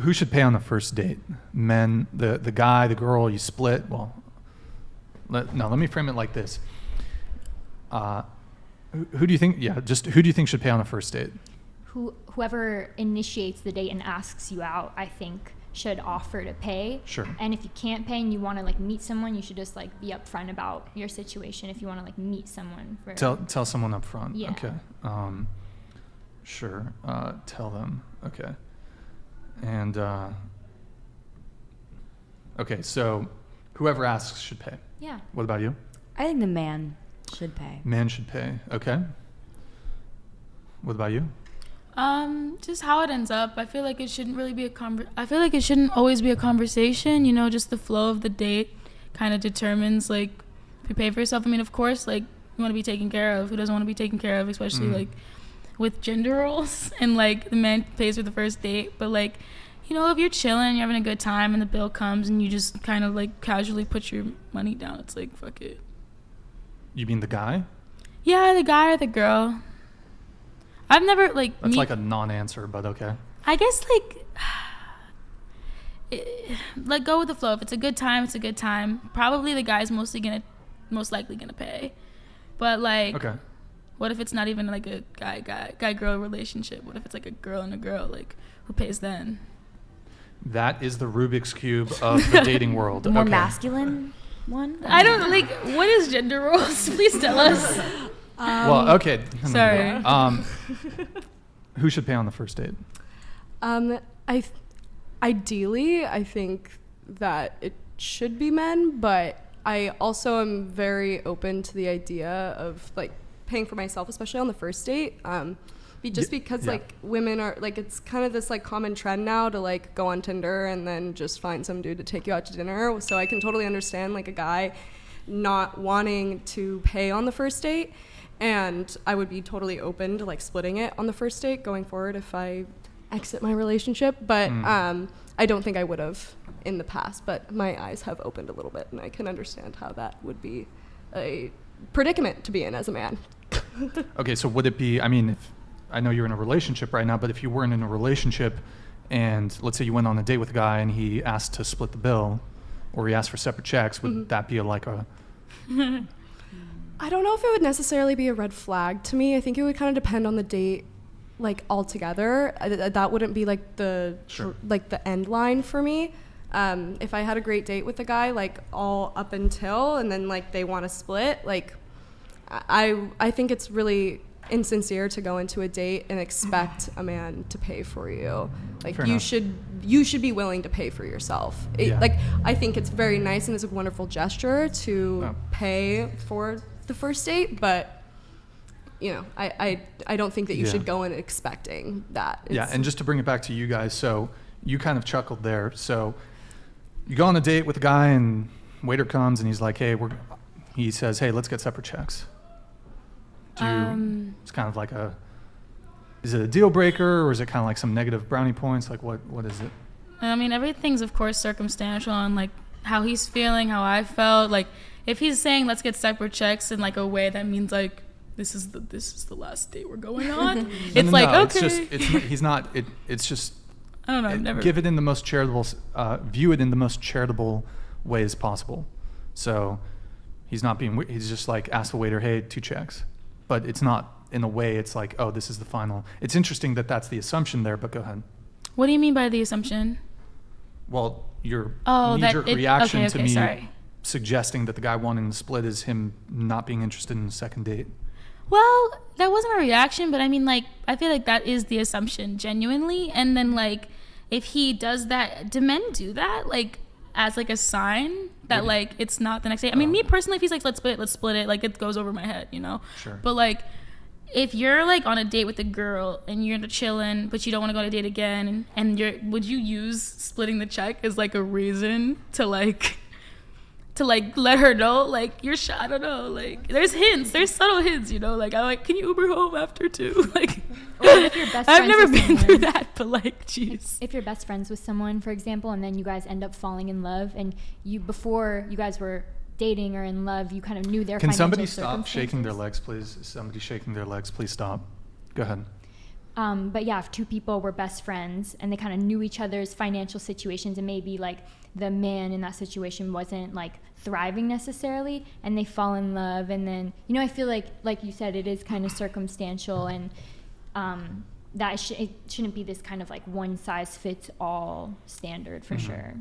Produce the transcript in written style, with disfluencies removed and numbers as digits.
who should pay on the first date? Men, the guy, the girl, you split? Well, let me frame it like this. Who do you think, who do you think should pay on the first date? Whoever initiates the date and asks you out, I think should offer to pay. Sure. And if you can't pay and you want to like meet someone, you should just like be upfront about your situation. If you want to like meet someone, tell someone up front. Yeah. Okay. Sure. Tell them. Okay. And okay, so whoever asks should pay. Yeah. What about you? I think the man should pay. Man should pay. Okay. What about you? Just how it ends up. I feel like it shouldn't really be I feel like it shouldn't always be a conversation, you know, just the flow of the date kind of determines like if you pay for yourself. I mean, of course, like you want to be taken care of. Who doesn't want to be taken care of, especially like with gender roles and like the man pays for the first date, but like, you know, if you're chilling, you're having a good time and the bill comes and you just kind of like casually put your money down, it's like fuck it. You mean the guy? Yeah, the guy or the girl. I've never like that's like a non-answer, but okay. I guess like go with the flow. If it's a good time, it's a good time. Probably the guy's most likely gonna pay, but like okay. What if it's not even like a guy girl relationship? What if it's like a girl and a girl? Like who pays then? That is the Rubik's Cube of the dating world. The more masculine one? I don't like, what is gender roles? Please tell us. Well, okay. Sorry. Who should pay on the first date? Ideally, I think that it should be men, but I also am very open to the idea of like paying for myself, especially on the first date. Because like women are like, it's kind of this like common trend now to like go on Tinder and then just find some dude to take you out to dinner. So I can totally understand like a guy not wanting to pay on the first date, and I would be totally open to like splitting it on the first date going forward if I exit my relationship. But I don't think I would have in the past, but my eyes have opened a little bit and I can understand how that would be a predicament to be in as a man. Okay, so would it be, I mean, if I know you're in a relationship right now, but if you weren't in a relationship and let's say you went on a date with a guy and he asked to split the bill or he asked for separate checks, would that be like a... I don't know if it would necessarily be a red flag to me. I think it would kind of depend on the date like altogether. That wouldn't be like the end line for me. If I had a great date with a guy like all up until and then like they want to split, like I think it's really insincere to go into a date and expect a man to pay for you. Like you should be willing to pay for yourself. Like I think it's very nice and it's a wonderful gesture to pay for the first date, but you know, I don't think that you should go in expecting that. And just to bring it back to you guys, so you kind of chuckled there. So you go on a date with a guy and waiter comes and he's like, hey, he says, hey, let's get separate checks. It's kind of like is it a deal breaker or is it kind of like some negative brownie points? Like what is it? I mean, everything's of course circumstantial on like how he's feeling, how I felt. Like if he's saying let's get separate checks in like a way that means like this is the last date we're going on. Okay. It's just I don't know. Give it in the most charitable, view it in the most charitable way as possible. So he's just like ask the waiter, hey, 2 checks. But it's not in a way it's like, oh, this is the final. It's interesting that that's the assumption there, but go ahead. What do you mean by the assumption? Well, your knee-jerk reaction to me sorry. Suggesting that the guy wanting to split is him not being interested in the second date. Well, that wasn't a reaction, but I mean, like, I feel like that is the assumption genuinely. And then, like, if he does that, do men do that? Like, as, like, a sign that, like, it's not the next day? I mean, me personally, if he's like, let's split it, like, it goes over my head, you know? Sure. But, like, if you're, like, on a date with a girl and you're chilling, but you don't want to go on a date again, and would you use splitting the check as, like, a reason to let her know, like, you're shy? I don't know, like, there's subtle hints, you know, like, I'm like, can you Uber home after too? Like, if you're best I've never with been someone, through that, but like, jeez. If you're best friends with someone, for example, and then you guys end up falling in love, and before you guys were dating or in love, you kind of knew their financial circumstances. Can somebody stop shaking their legs, please? Is somebody shaking their legs? Please stop. Go ahead. But yeah, if two people were best friends and they kind of knew each other's financial situations, and maybe like the man in that situation wasn't like thriving necessarily, and they fall in love, and then, you know, I feel like you said, it is kind of circumstantial, and that it shouldn't be this kind of like one size fits all standard for sure.